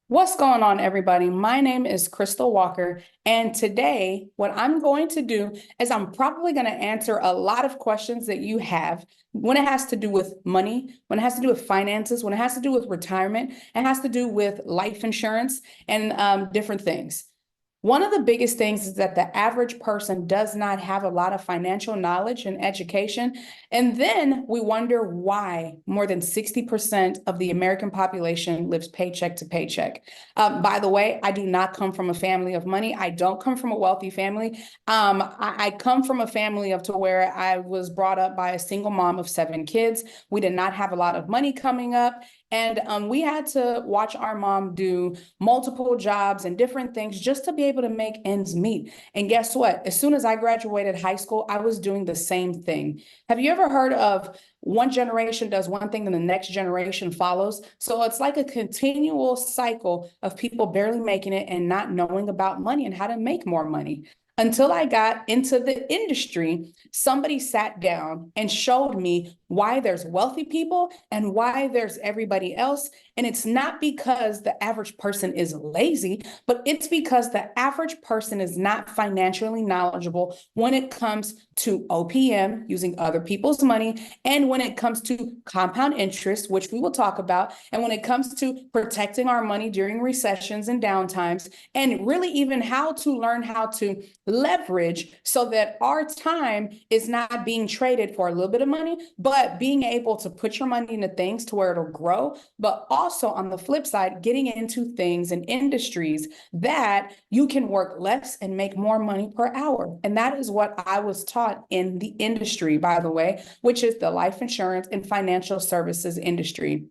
What's going on, everybody? My name is Crystal Walker, and today, what I'm going to do is I'm probably going to answer a lot of questions that you have when it has to do with money, when it has to do with finances, when it has to do with retirement, it has to do with life insurance and different things. One of the biggest things is that the average person does not have a lot of financial knowledge and education. And then we wonder why more than 60% of the American population lives paycheck to paycheck. By the way, I do not come from a family of money. I don't come from a wealthy family. I come from a family of to where I was brought up by a single mom of 7 kids. We did not have a lot of money coming up. And we had to watch our mom do multiple jobs and different things just to be able to make ends meet. And guess what? As soon as I graduated high school, I was doing the same thing. Have you ever heard of one generation does one thing and the next generation follows? So it's like a continual cycle of people barely making it and not knowing about money and how to make more money. Until I got into the industry, somebody sat down and showed me why there's wealthy people and why there's everybody else. And it's not because the average person is lazy, but it's because the average person is not financially knowledgeable when it comes to OPM, using other people's money, and when it comes to compound interest, which we will talk about, and when it comes to protecting our money during recessions and downtimes, and really even how to learn how to leverage so that our time is not being traded for a little bit of money, but being able to put your money into things to where it'll grow, but also on the flip side, getting into things and industries that you can work less and make more money per hour. And that is what I was taught in the industry, by the way, which is the life insurance and financial services industry.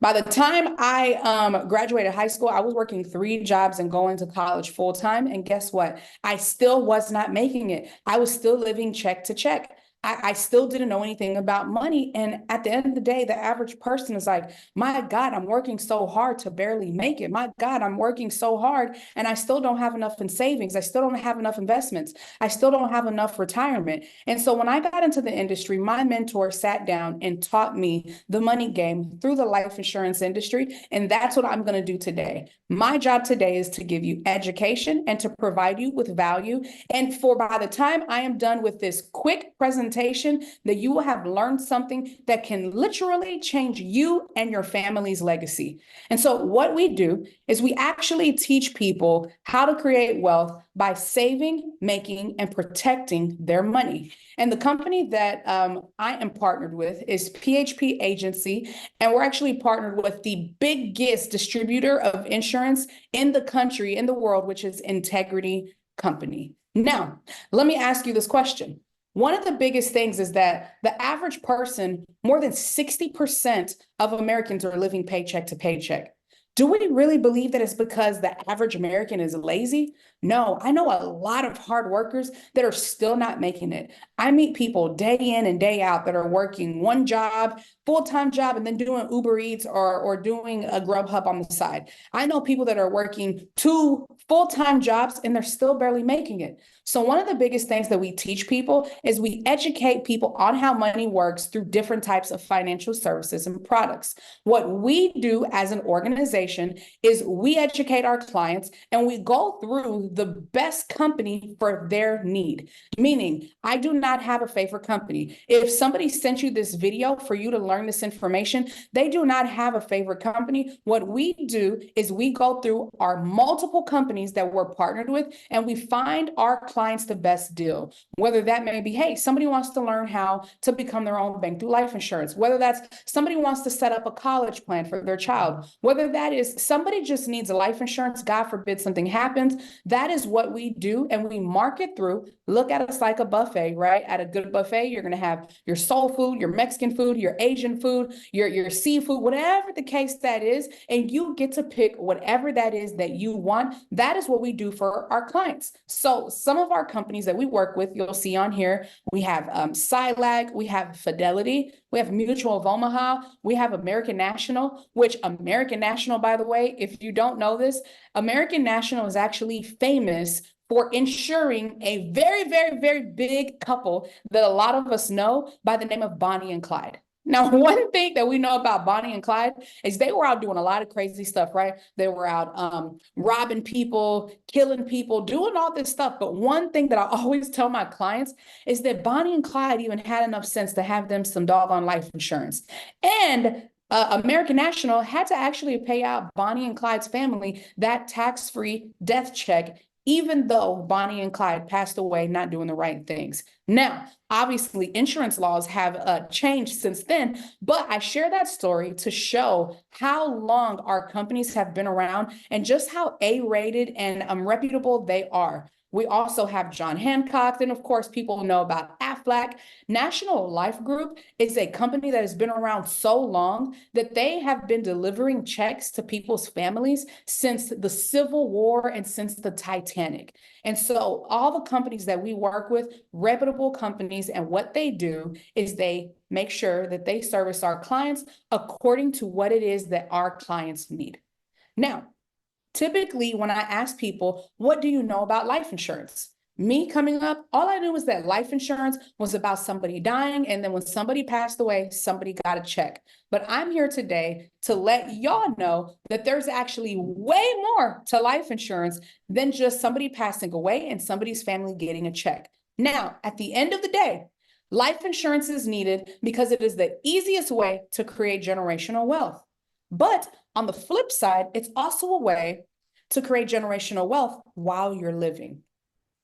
By the time I graduated high school, I was working 3 jobs and going to college full time. And guess what? I still was not making it. I was still living check to check. I still didn't know anything about money. And at the end of the day, the average person is like, my God, I'm working so hard to barely make it. My God, I'm working so hard and I still don't have enough in savings. I still don't have enough investments. I still don't have enough retirement. And so when I got into the industry, my mentor sat down and taught me the money game through the life insurance industry. And that's what I'm going to do today. My job today is to give you education and to provide you with value. And for by the time I am done with this quick presentation, that you will have learned something that can literally change you and your family's legacy. And so what we do is we actually teach people how to create wealth by saving, making, and protecting their money. And the company that I am partnered with is PHP Agency, and we're actually partnered with the biggest distributor of insurance in the country, in the world, which is Integrity Company. Now, let me ask you this question. One of the biggest things is that the average person, more than 60% of Americans are living paycheck to paycheck. Do we really believe that it's because the average American is lazy? No, I know a lot of hard workers that are still not making it. I meet people day in and day out that are working one job, full-time job, and then doing Uber Eats or doing a Grubhub on the side. I know people that are working 2 full-time jobs and they're still barely making it. So one of the biggest things that we teach people is we educate people on how money works through different types of financial services and products. What we do as an organization is we educate our clients and we go through the best company for their need. Meaning, I do not have a favorite company. If somebody sent you this video for you to learn this information, they do not have a favorite company. What we do is we go through our multiple companies that we're partnered with and we find our clients the best deal. Whether that may be, hey, somebody wants to learn how to become their own bank through life insurance, whether that's somebody wants to set up a college plan for their child, whether that is somebody just needs a life insurance, God forbid something happens, that is what we do. And we market through, look at us like a buffet, right? At a good buffet, you're going to have your soul food, your Mexican food, your Asian food, your seafood, whatever the case that is. And you get to pick whatever that is that you want. That is what we do for our clients. So some of our companies that we work with, you'll see on here, we have Silag, we have Fidelity, we have Mutual of Omaha, we have American National, which American National, by the way, if you don't know this, American National is actually famous for insuring a very, very, very big couple that a lot of us know by the name of Bonnie and Clyde. Now, one thing that we know about Bonnie and Clyde is they were out doing a lot of crazy stuff, right? They were out robbing people, killing people, doing all this stuff. But one thing that I always tell my clients is that Bonnie and Clyde even had enough sense to have them some doggone life insurance. And American National had to actually pay out Bonnie and Clyde's family that tax-free death check, even though Bonnie and Clyde passed away not doing the right things. Now, obviously, insurance laws have changed since then, but I share that story to show how long our companies have been around and just how A-rated and reputable they are. We also have John Hancock, and of course, people know about Aflac. National Life Group is a company that has been around so long that they have been delivering checks to people's families since the Civil War and since the Titanic. And so all the companies that we work with, reputable companies, and what they do is they make sure that they service our clients according to what it is that our clients need. Now, typically, when I ask people, what do you know about life insurance? Me coming up, all I knew was that life insurance was about somebody dying. And then when somebody passed away, somebody got a check. But I'm here today to let y'all know that there's actually way more to life insurance than just somebody passing away and somebody's family getting a check. Now, at the end of the day, life insurance is needed because it is the easiest way to create generational wealth. But on the flip side, it's also a way to create generational wealth while you're living.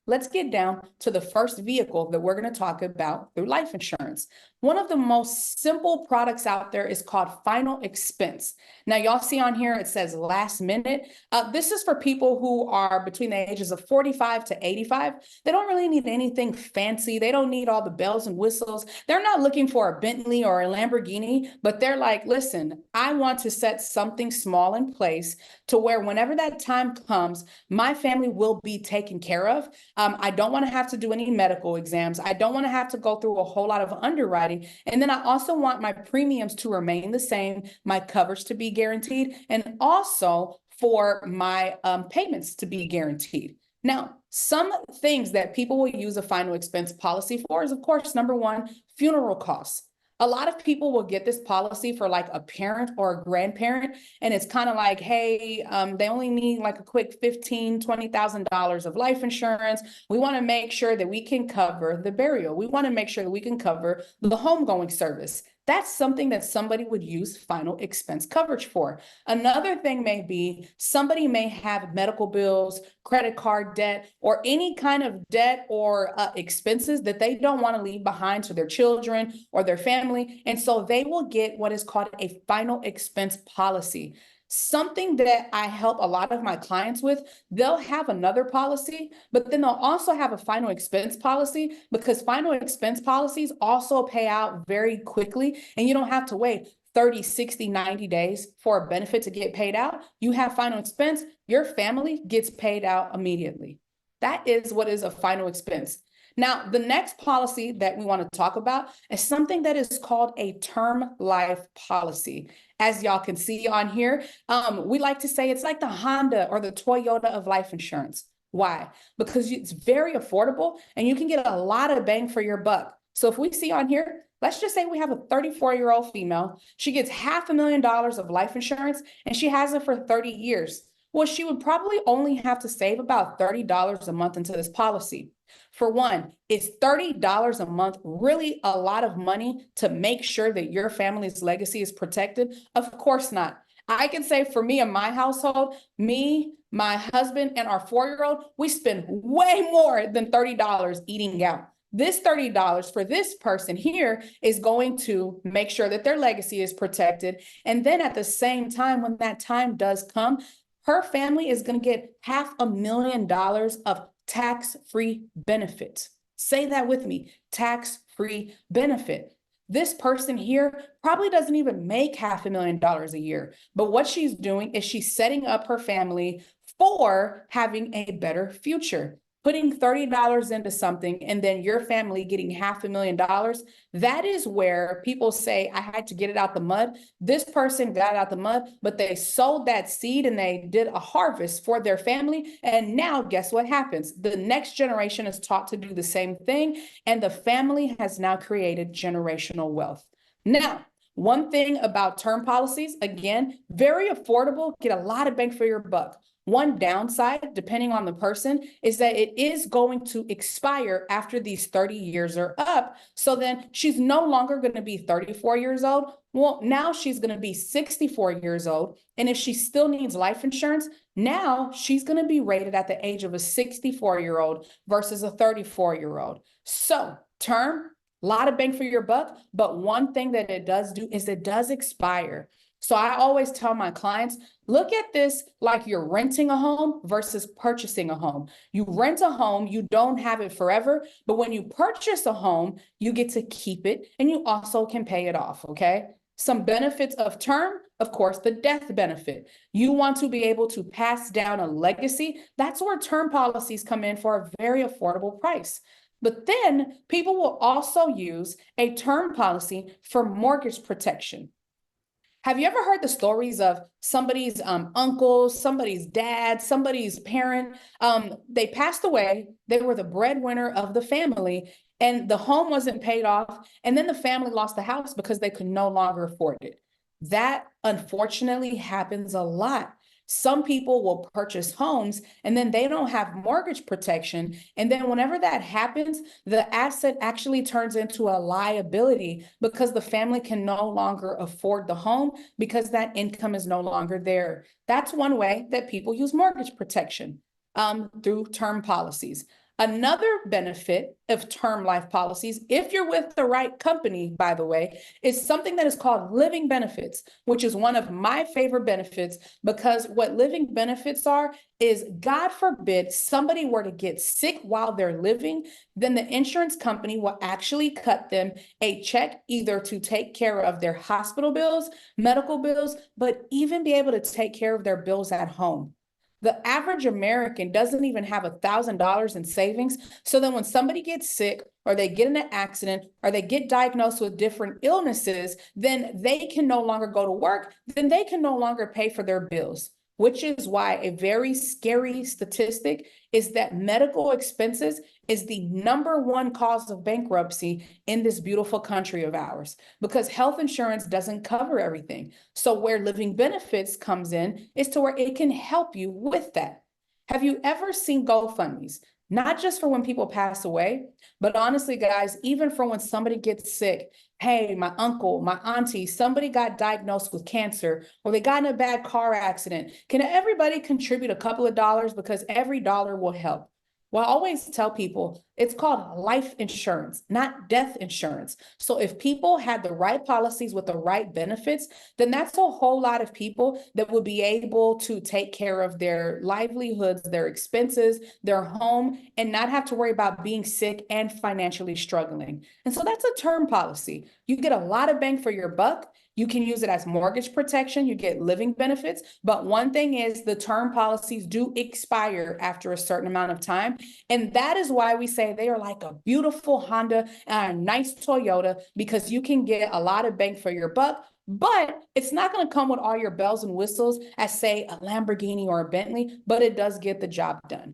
Let's get down to the first vehicle that we're going to talk about through life insurance. One of the most simple products out there is called Final Expense. Now, y'all see on here, it says last minute. This is for people who are between the ages of 45 to 85. They don't really need anything fancy. They don't need all the bells and whistles. They're not looking for a Bentley or a Lamborghini, but they're like, listen, I want to set something small in place to where whenever that time comes, my family will be taken care of. I don't want to have to do any medical exams. I don't want to have to go through a whole lot of underwriting. And then I also want my premiums to remain the same, my coverage to be guaranteed, and also for my payments to be guaranteed. Now, some things that people will use a final expense policy for is, of course, number one, funeral costs. A lot of people will get this policy for like a parent or a grandparent, and it's kind of like, hey, they only need like a quick $15,000, $20,000 of life insurance. We want to make sure that we can cover the burial. We want to make sure that we can cover the homegoing service. That's something that somebody would use final expense coverage for. Another thing may be somebody may have medical bills, credit card debt, or any kind of debt or expenses that they don't want to leave behind to their children or their family. And so they will get what is called a final expense policy. Something that I help a lot of my clients with, they'll have another policy, but then they'll also have a final expense policy because final expense policies also pay out very quickly and you don't have to wait 30, 60, 90 days for a benefit to get paid out. You have final expense, your family gets paid out immediately. That is what is a final expense. Now, the next policy that we want to talk about is something that is called a term life policy. As y'all can see on here, we like to say it's like the Honda or the Toyota of life insurance. Why? Because it's very affordable and you can get a lot of bang for your buck. So if we see on here, let's just say we have a 34-year-old female. She gets $500,000 of life insurance and she has it for 30 years. Well, she would probably only have to save about $30 a month into this policy. For one, is $30 a month really a lot of money to make sure that your family's legacy is protected? Of course not. I can say for me and my household, me, my husband, and our 4-year-old, we spend way more than $30 eating out. This $30 for this person here is going to make sure that their legacy is protected. And then at the same time, when that time does come, her family is going to get $500,000 of tax-free benefits. Say that with me, tax-free benefit. This person here probably doesn't even make $500,000 a year, but what she's doing is she's setting up her family for having a better future. Putting $30 into something and then your family getting $500,000, that is where people say, I had to get it out the mud. This person got it out the mud, but they sowed that seed and they did a harvest for their family. And now guess what happens? The next generation is taught to do the same thing. And the family has now created generational wealth. Now, One thing about term policies, again, very affordable, get a lot of bang for your buck. One downside, depending on the person, is that it is going to expire after these 30 years are up. So then she's no longer going to be 34 years old. Well, now she's going to be 64 years old. And if she still needs life insurance, now she's going to be rated at the age of a 64-year-old versus a 34-year-old. So term, a lot of bang for your buck, but one thing that it does do is it does expire. So I always tell my clients, look at this like you're renting a home versus purchasing a home. You rent a home, you don't have it forever, but when you purchase a home, you get to keep it and you also can pay it off, okay? Some benefits of term, of course, the death benefit. You want to be able to pass down a legacy. That's where term policies come in for a very affordable price. But then people will also use a term policy for mortgage protection. Have you ever heard the stories of somebody's uncle, somebody's dad, somebody's parent? They passed away. They were the breadwinner of the family, and the home wasn't paid off. And then the family lost the house because they could no longer afford it. That unfortunately happens a lot. Some people will purchase homes and then they don't have mortgage protection. And then whenever that happens, the asset actually turns into a liability because the family can no longer afford the home because that income is no longer there. That's one way that people use mortgage protection through term policies. Another benefit of term life policies, if you're with the right company, by the way, is something that is called living benefits, which is one of my favorite benefits because what living benefits are is, God forbid, somebody were to get sick while they're living, then the insurance company will actually cut them a check either to take care of their hospital bills, medical bills, but even be able to take care of their bills at home. The average American doesn't even have $1,000 in savings. So then when somebody gets sick or they get in an accident or they get diagnosed with different illnesses, then they can no longer go to work, then they can no longer pay for their bills, which is why a very scary statistic is that medical expenses is the #1 cause of bankruptcy in this beautiful country of ours because health insurance doesn't cover everything. So where living benefits comes in is to where it can help you with that. Have you ever seen GoFundMes? Not just for when people pass away, but honestly, guys, even for when somebody gets sick. Hey, my uncle, my auntie, somebody got diagnosed with cancer or they got in a bad car accident. Can everybody contribute a couple of dollars because every dollar will help? Well, I always tell people it's called life insurance, not death insurance. So if people had the right policies with the right benefits, then that's a whole lot of people that would be able to take care of their livelihoods, their expenses, their home, and not have to worry about being sick and financially struggling. And so that's a term policy. You get a lot of bang for your buck. You can use it as mortgage protection. You get living benefits. But one thing is the term policies do expire after a certain amount of time. And that is why we say they are like a beautiful Honda and a nice Toyota because you can get a lot of bang for your buck. But it's not going to come with all your bells and whistles as, say, a Lamborghini or a Bentley, but it does get the job done.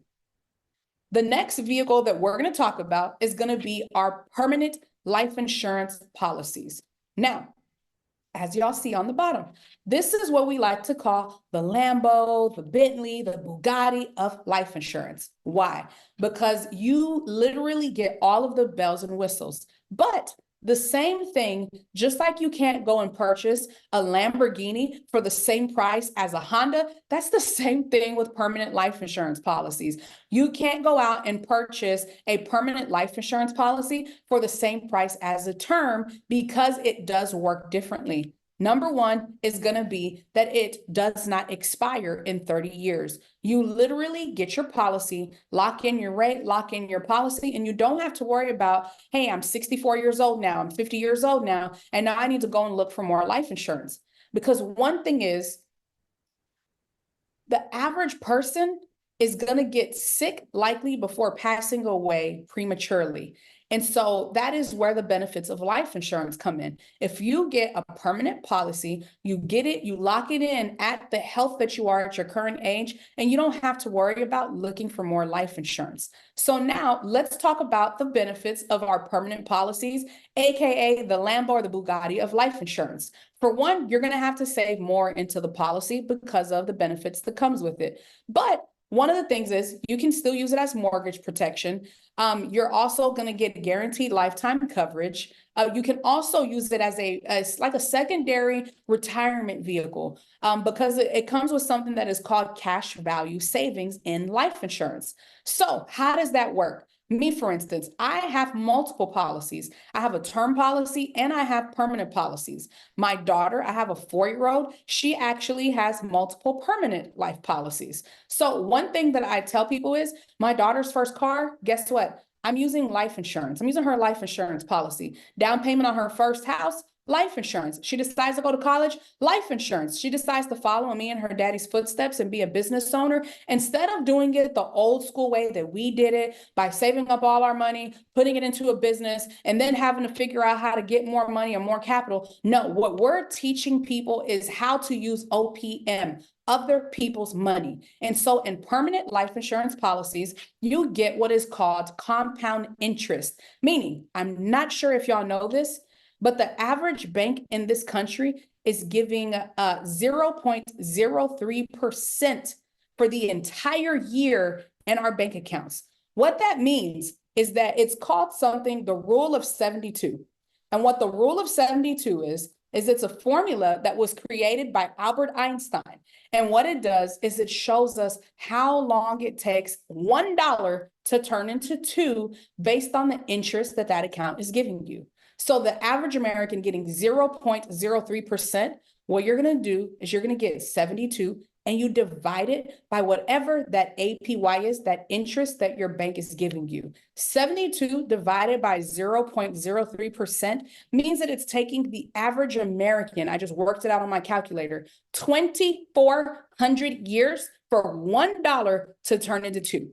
The next vehicle that we're going to talk about is going to be our permanent life insurance policies. Now, as y'all see on the bottom, this is what we like to call the Lambo, the Bentley, the Bugatti of life insurance. Why? Because you literally get all of the bells and whistles. But the same thing, just like you can't go and purchase a Lamborghini for the same price as a Honda, that's the same thing with permanent life insurance policies. You can't go out and purchase a permanent life insurance policy for the same price as a term because it does work differently. #1 is going to be that it does not expire in 30 years. You literally get your policy, lock in your rate, lock in your policy, and you don't have to worry about, hey, I'm 64 years old now, I'm 50 years old now, and now I need to go and look for more life insurance. Because one thing is, the average person is going to get sick likely before passing away prematurely. And so that is where the benefits of life insurance come in. If you get a permanent policy, you get it, you lock it in at the health that you are at your current age, and you don't have to worry about looking for more life insurance. So now let's talk about the benefits of our permanent policies, AKA the Lambo or the Bugatti of life insurance. For one, you're going to have to save more into the policy because of the benefits that comes with it. But one of the things is you can still use it as mortgage protection. You're also going to get guaranteed lifetime coverage. You can also use it as like a secondary retirement vehicle because it comes with something that is called cash value savings in life insurance. So how does that work? Me, for instance, I have multiple policies. I have a term policy and I have permanent policies. My daughter, I have a 4-year-old. She actually has multiple permanent life policies. So one thing that I tell people is my daughter's first car, guess what? I'm using life insurance. I'm using her life insurance policy. Down payment on her first house, life insurance. She decides to go to college, life insurance. She decides to follow me in her daddy's footsteps and be a business owner. Instead of doing it the old school way that we did it by saving up all our money, putting it into a business, and then having to figure out how to get more money and more capital. No, what we're teaching people is how to use OPM, other people's money. And so in permanent life insurance policies, you get what is called compound interest, meaning I'm not sure if y'all know this, but the average bank in this country is giving 0.03% for the entire year in our bank accounts. What that means is that it's called something, the rule of 72. And what the rule of 72 is it's a formula that was created by Albert Einstein. And what it does is it shows us how long it takes $1 to turn into 2 based on the interest that that account is giving you. So the average American getting 0.03%, what you're going to do is you're going to get 72 and you divide it by whatever that APY is, that interest that your bank is giving you. 72 divided by 0.03% means that it's taking the average American, I just worked it out on my calculator, 2,400 years for $1 to turn into 2.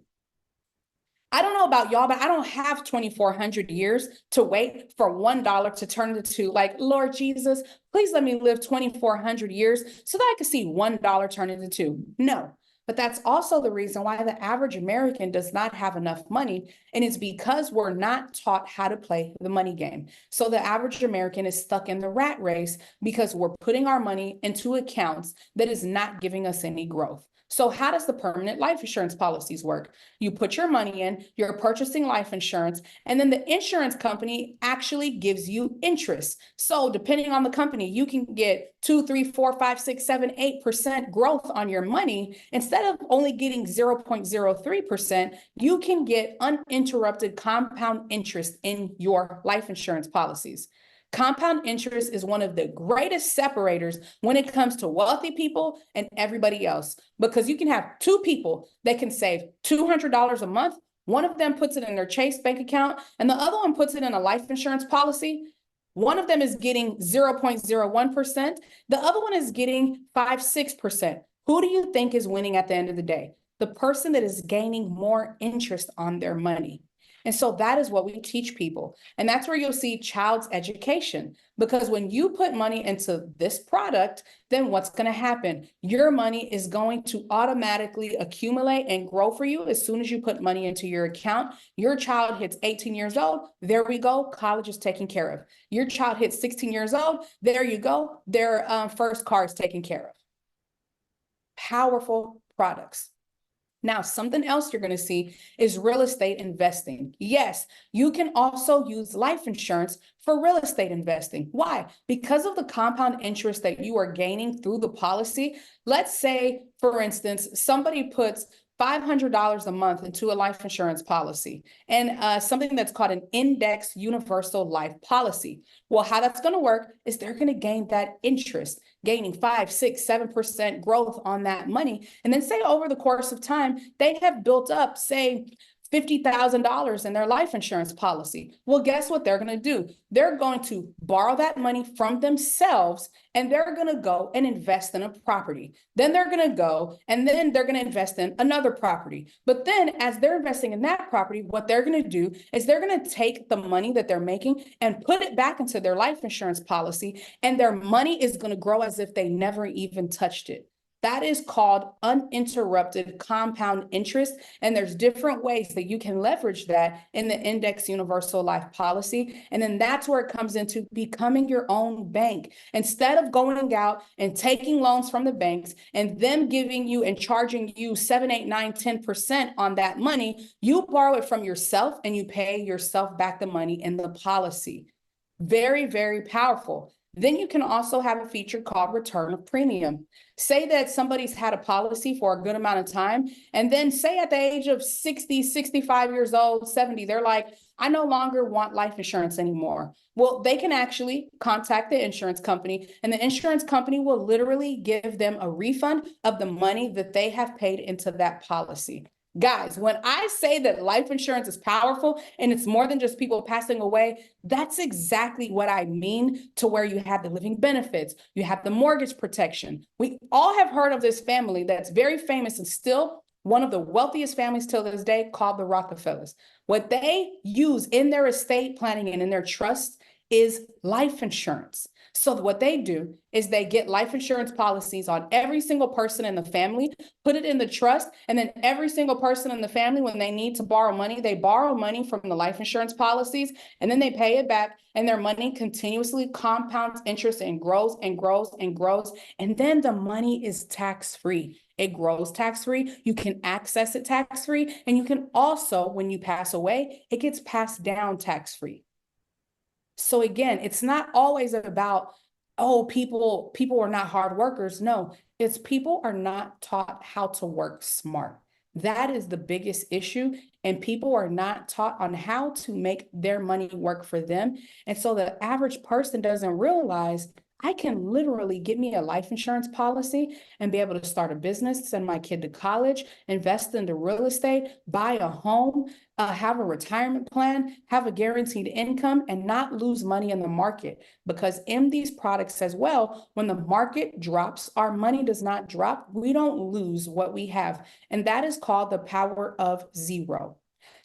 I don't know about y'all, but I don't have 2,400 years to wait for $1 to turn into 2. Like, Lord Jesus, please let me live 2,400 years so that I can see $1 turn into 2. No, but that's also the reason why the average American does not have enough money. And it's because we're not taught how to play the money game. So the average American is stuck in the rat race because we're putting our money into accounts that is not giving us any growth. So how does the permanent life insurance policies work? You put your money in, you're purchasing life insurance, and then the insurance company actually gives you interest. So depending on the company, you can get 2, 3, 4, 5, 6, 7, 8% growth on your money. Instead of only getting 0.03%, you can get uninterrupted compound interest in your life insurance policies. Compound interest is one of the greatest separators when it comes to wealthy people and everybody else, because you can have 2 people that can save $200 a month. One of them puts it in their Chase bank account and the other one puts it in a life insurance policy. One of them is getting 0.01%. The other one is getting 5, 6%. Who do you think is winning at the end of the day? The person that is gaining more interest on their money. And so that is what we teach people. And that's where you'll see child's education, because when you put money into this product, then what's going to happen? Your money is going to automatically accumulate and grow for you as soon as you put money into your account. Your child hits 18 years old. There we go. College is taken care of. Your child hits 16 years old. There you go. Their first car is taken care of. Powerful products. Now, something else you're going to see is real estate investing. Yes, you can also use life insurance for real estate investing. Why? Because of the compound interest that you are gaining through the policy. Let's say, for instance, somebody puts $500 a month into a life insurance policy and something that's called an index universal life policy. Well, how that's going to work is they're going to gain that interest, gaining 5, 6, 7% growth on that money. And then say over the course of time, they have built up, say, $50,000 in their life insurance policy. Well, guess what they're going to do? They're going to borrow that money from themselves and they're going to go and invest in a property. Then they're going to go and then they're going to invest in another property. But then as they're investing in that property, what they're going to do is they're going to take the money that they're making and put it back into their life insurance policy, and their money is going to grow as if they never even touched it. That is called uninterrupted compound interest. And there's different ways that you can leverage that in the Index Universal Life policy. And then that's where it comes into becoming your own bank. Instead of going out and taking loans from the banks and them giving you and charging you 7, 8, 9, 10% on that money, you borrow it from yourself and you pay yourself back the money in the policy. Very, very powerful. Then you can also have a feature called return of premium. Say that somebody's had a policy for a good amount of time, and then say at the age of 60, 65 years old, 70, they're like, I no longer want life insurance anymore. Well, they can actually contact the insurance company, and the insurance company will literally give them a refund of the money that they have paid into that policy. Guys, when I say that life insurance is powerful and it's more than just people passing away, that's exactly what I mean, to where you have the living benefits, you have the mortgage protection. We all have heard of this family that's very famous and still one of the wealthiest families till this day, called the Rockefellers. What they use in their estate planning and in their trust is life insurance. So what they do is they get life insurance policies on every single person in the family, put it in the trust, and then every single person in the family, when they need to borrow money, they borrow money from the life insurance policies, and then they pay it back, and their money continuously compounds interest and grows and grows and grows, and then the money is tax-free. It grows tax-free, you can access it tax-free, and you can also, when you pass away, it gets passed down tax-free. So again, it's not always about, oh, people are not hard workers. No, it's people are not taught how to work smart. That is the biggest issue. And people are not taught on how to make their money work for them. And so the average person doesn't realize, I can literally get me a life insurance policy and be able to start a business, send my kid to college, invest into real estate, buy a home, have a retirement plan, have a guaranteed income, and not lose money in the market. Because in these products as well, when the market drops, our money does not drop. We don't lose what we have. And that is called the power of zero.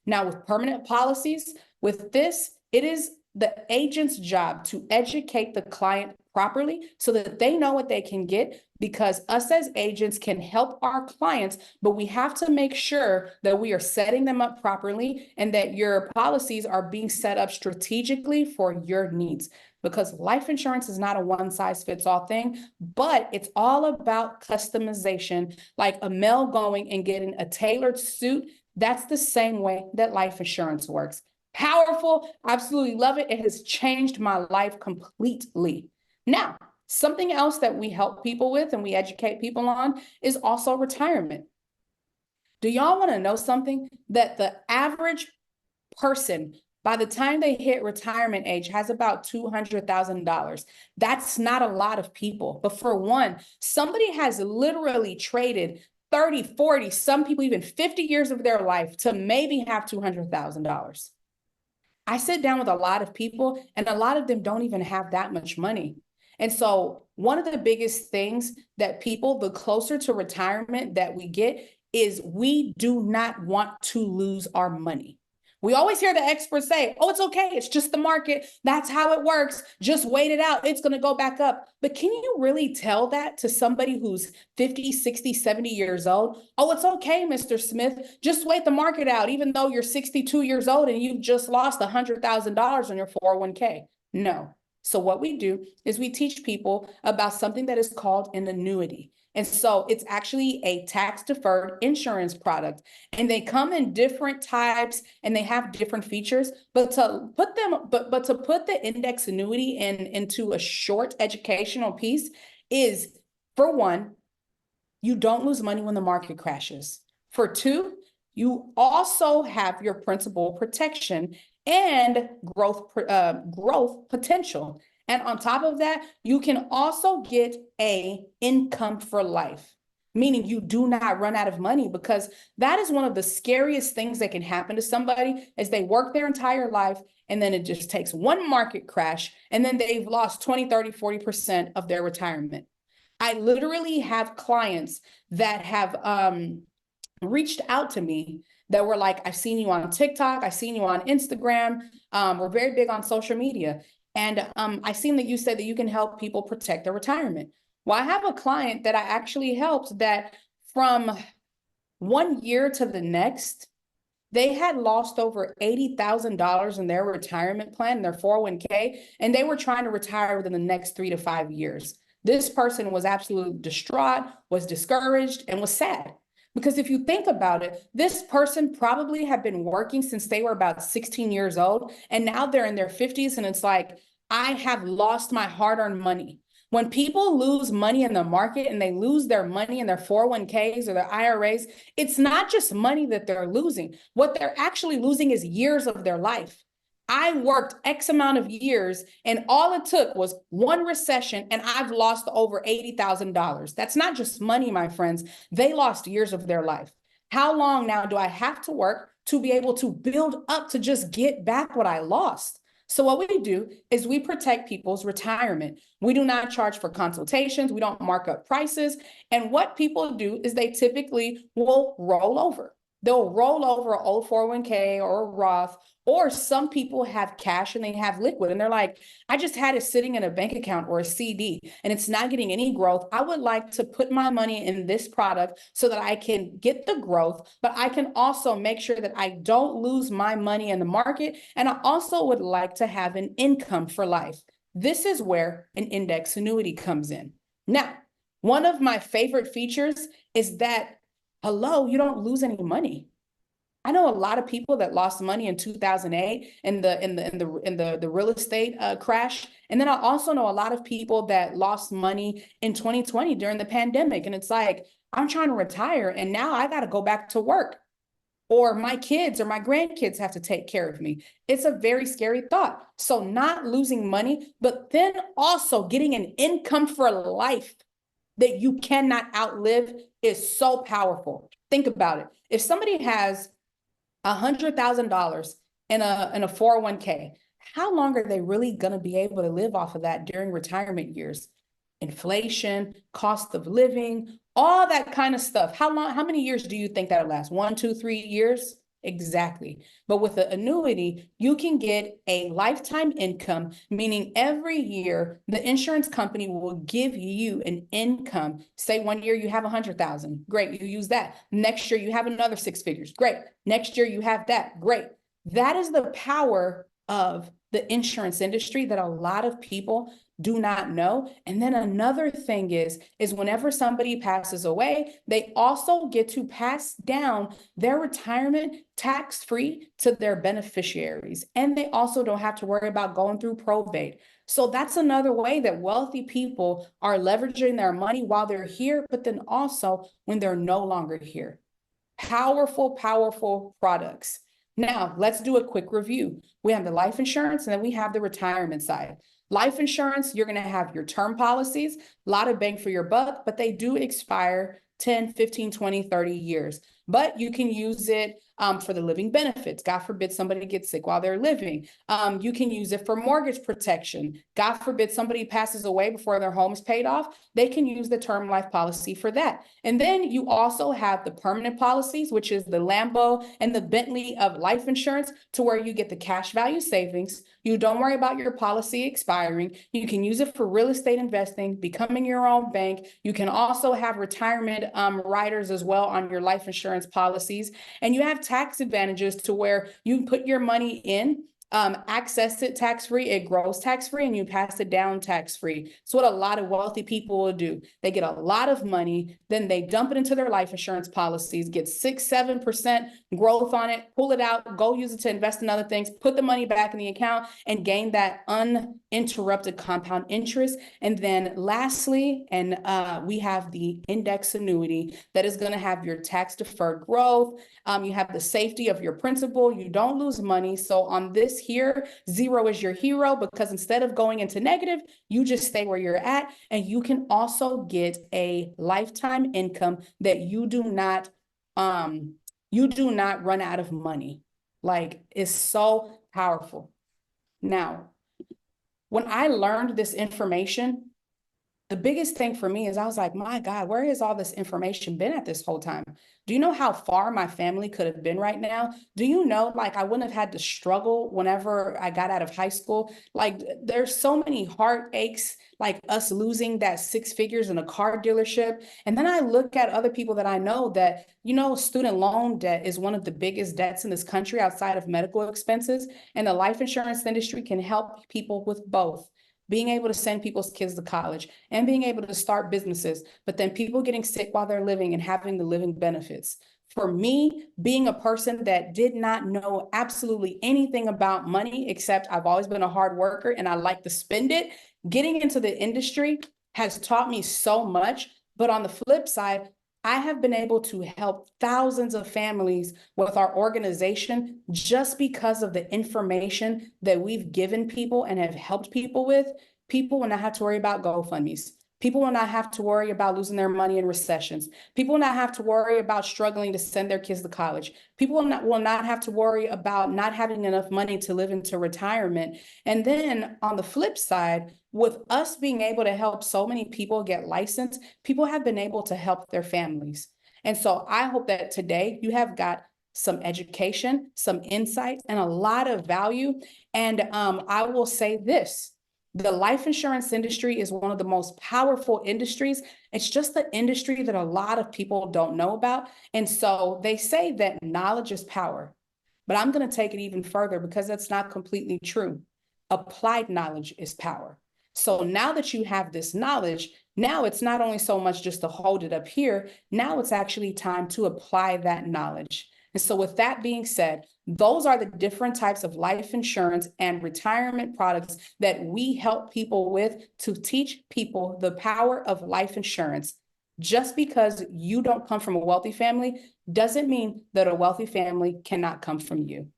Now, with permanent policies, with this, it is the agent's job to educate the client properly so that they know what they can get, because us as agents can help our clients, but we have to make sure that we are setting them up properly and that your policies are being set up strategically for your needs. Because life insurance is not a one-size-fits-all thing, but it's all about customization, like a male going and getting a tailored suit. That's the same way that life insurance works. Powerful, absolutely love it. It has changed my life completely. Now, something else that we help people with and we educate people on is also retirement. Do y'all want to know something? That the average person, by the time they hit retirement age, has about $200,000. That's not a lot of people. But for one, somebody has literally traded 30, 40, some people even 50 years of their life to maybe have $200,000. I sit down with a lot of people, and a lot of them don't even have that much money. And so one of the biggest things that people, the closer to retirement that we get, is we do not want to lose our money. We always hear the experts say, oh, it's okay, it's just the market, that's how it works, just wait it out, it's going to go back up. But can you really tell that to somebody who's 50, 60, 70 years old? Oh, it's okay, Mr. Smith, just wait the market out, even though you're 62 years old and you've just lost $100,000 on your 401k. No. So what we do is we teach people about something that is called an annuity. And so it's actually a tax-deferred insurance product, and they come in different types and they have different features. But to put the index annuity into a short educational piece is, for one, you don't lose money when the market crashes. For two, you also have your principal protection and growth potential. And on top of that, you can also get an income for life. meaning you do not run out of money, because that is one of the scariest things that can happen to somebody is they work their entire life and then it just takes one market crash and then they've lost 20, 30, 40% of their retirement. I literally have clients that have reached out to me that were like, I've seen you on TikTok, I've seen you on Instagram. We're very big on social media. And I seen that you said that you can help people protect their retirement. Well, I have a client that I actually helped that from 1 year to the next, they had lost over $80,000 in their retirement plan, their 401k, and they were trying to retire within the next 3 to 5 years. This person was absolutely distraught, was discouraged, and was sad. Because if you think about it, this person probably had been working since they were about 16 years old, and now they're in their 50s, and it's like, I have lost my hard-earned money. When people lose money in the market and they lose their money in their 401ks or their IRAs, it's not just money that they're losing. What they're actually losing is years of their life. I worked X amount of years and all it took was one recession and I've lost over $80,000. That's not just money, my friends. They lost years of their life. How long now do I have to work to be able to build up to just get back what I lost? So what we do is we protect people's retirement. We do not charge for consultations. We don't mark up prices. And what people do is they typically will roll over. They'll roll over an old 401k or a Roth, or some people have cash and they have liquid and they're like, I just had it sitting in a bank account or a CD and it's not getting any growth. I would like to put my money in this product so that I can get the growth, but I can also make sure that I don't lose my money in the market. And I also would like to have an income for life. This is where an index annuity comes in. Now, one of my favorite features is that, hello, you don't lose any money. I know a lot of people that lost money in 2008 in the real estate crash. And then I also know a lot of people that lost money in 2020 during the pandemic. And it's like, I'm trying to retire and now I got to go back to work, or my kids or my grandkids have to take care of me. It's a very scary thought. So not losing money, but then also getting an income for life that you cannot outlive is so powerful. Think about it. If somebody has $100,000 in a 401k, how long are they really going to be able to live off of that during retirement years? Inflation, cost of living, all that kind of stuff. How many years do you think that'll last? 1, 2, 3 years? Exactly. But with an annuity, you can get a lifetime income, meaning every year the insurance company will give you an income. Say 1 year you have 100,000. Great. You use that. Next year you have another 6 figures. Great. Next year you have that. Great. That is the power of the insurance industry that a lot of people do not know. And then another thing is whenever somebody passes away, they also get to pass down their retirement tax-free to their beneficiaries. And they also don't have to worry about going through probate. So that's another way that wealthy people are leveraging their money while they're here, but then also when they're no longer here. Powerful, powerful products. Now, let's do a quick review. We have the life insurance and then we have the retirement side. Life insurance, you're going to have your term policies, a lot of bang for your buck, but they do expire 10, 15, 20, 30 years. But you can use it for the living benefits. God forbid somebody gets sick while they're living. You can use it for mortgage protection. God forbid somebody passes away before their home is paid off. They can use the term life policy for that. And then you also have the permanent policies, which is the Lambo and the Bentley of life insurance, to where you get the cash value savings. You don't worry about your policy expiring. You can use it for real estate investing, becoming your own bank. You can also have retirement riders as well on your life insurance policies. And you have tax advantages to where you put your money in, access it tax-free, it grows tax-free, and you pass it down tax-free. It's what a lot of wealthy people will do. They get a lot of money, then they dump it into their life insurance policies, get 6, 7% growth on it, pull it out, go use it to invest in other things, put the money back in the account, and gain that uninterrupted compound interest. And then lastly, we have the index annuity that is going to have your tax deferred growth. You have the safety of your principal. You don't lose money. So on this here, zero is your hero, because instead of going into negative, you just stay where you're at. And you can also get a lifetime income that you do not run out of money. Like, it's so powerful. Now, when I learned this information, the biggest thing for me is I was like, my God, where has all this information been at this whole time? Do you know how far my family could have been right now? Do you know, like, I wouldn't have had to struggle whenever I got out of high school? Like, there's so many heartaches, like us losing that 6 figures in a car dealership. And then I look at other people that I know that, student loan debt is one of the biggest debts in this country outside of medical expenses. And the life insurance industry can help people with both, being able to send people's kids to college and being able to start businesses, but then people getting sick while they're living and having the living benefits. For me, being a person that did not know absolutely anything about money, except I've always been a hard worker and I like to spend it, getting into the industry has taught me so much. But on the flip side, I have been able to help thousands of families with our organization just because of the information that we've given people and have helped people with. People will not have to worry about GoFundMes. People will not have to worry about losing their money in recessions. People will not have to worry about struggling to send their kids to college. People will not have to worry about not having enough money to live into retirement. And then on the flip side, with us being able to help so many people get licensed, people have been able to help their families. And so I hope that today you have got some education, some insight, and a lot of value. And I will say this: the life insurance industry is one of the most powerful industries. It's just the industry that a lot of people don't know about. And so they say that knowledge is power, but I'm going to take it even further because that's not completely true. Applied knowledge is power. So now that you have this knowledge, now it's not only so much just to hold it up here, now it's actually time to apply that knowledge. And so with that being said, those are the different types of life insurance and retirement products that we help people with to teach people the power of life insurance. Just because you don't come from a wealthy family doesn't mean that a wealthy family cannot come from you.